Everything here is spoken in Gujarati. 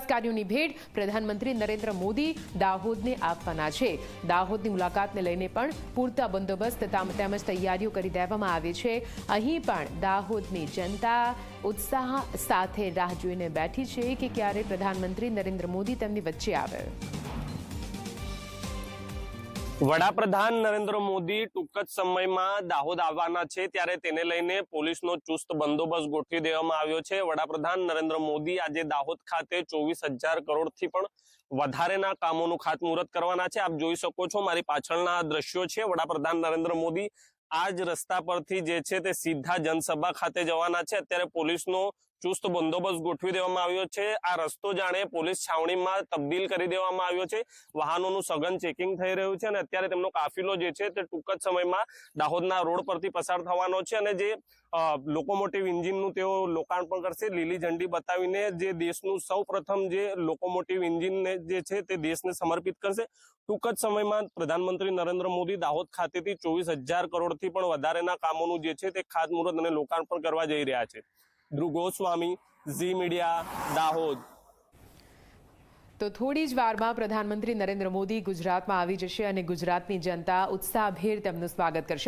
વિકાસ કાર્યોની ભેટ પ્રધાનમંત્રી નરેન્દ્ર મોદી દાહોદને આપવાના છે। દાહોદની મુલાકાતને લઈને પણ પૂરતા બંદોબસ્ત તેમજ તૈયારીઓ કરી દેવામાં આવી છે। અહીં પણ દાહોદની જનતા ઉત્સાહ સાથે રાહ જોઈને બેઠી છે કે ક્યારે પ્રધાનમંત્રી નરેન્દ્ર મોદી તેમની વચ્ચે આવે। વડાપ્રધાન નરેન્દ્ર મોદી ટૂંક જ સમયમાં દાહોદ આવવાના છે, ત્યારે તેને લઈને પોલીસનો ચુસ્ત બંદોબસ્ત ગોઠવી દેવામાં આવ્યો છે। વડાપ્રધાન નરેન્દ્ર મોદી આજે દાહોદ ખાતે 24,000 કરોડથી પણ વધારેના કામોનું ખાતમુહૂર્ત કરવાના છે। આપ જોઈ શકો છો, મારી પાછળના દ્રશ્યો છે। વડાપ્રધાન નરેન્દ્ર મોદી આ જ રસ્તા પરથી જે છે તે સીધા જનસભા ખાતે જવાના છે। અત્યારે પોલીસનો ચુસ્ત બંદોબસ્ત ગોઠવી દેવામાં આવ્યો છે। આ રસ્તો જાણે પોલીસ છાવણીમાં તબદીલ કરી દેવામાં આવ્યો છે। વાહનોનું સઘન ચેકિંગ થઈ રહ્યું છે અને અત્યારે તેમનો કાફિલો જે છે તે ટૂંક જ સમયમાં દાહોદના રોડ પરથી પસાર થવાનો છે અને જે લોકોમોટિવ એન્જિનનું તેઓ લોકાર્પણ કરશે। લીલી ઝંડી બતાવીને જે દેશનું સૌપ્રથમ જે લોકોમોટિવ એન્જિનને જે છે તે દેશને સમર્પિત કરશે। ટૂંક જ સમયમાં પ્રધાનમંત્રી નરેન્દ્ર મોદી દાહોદ ખાતેથી 24,000 કરોડથી પણ વધારેના કામોનું જે છે તે ખાતમુહૂર્ત અને લોકાર્પણ કરવા જઈ રહ્યા છે। ધ્રુવ ગોસ્વામી, ઝી મીડિયા, દાહોદ। તો થોડી જ વારમાં પ્રધાનમંત્રી નરેન્દ્ર મોદી ગુજરાતમાં આવી જશે અને ગુજરાતની જનતા ઉત્સાહભેર તેમનું સ્વાગત કરશે।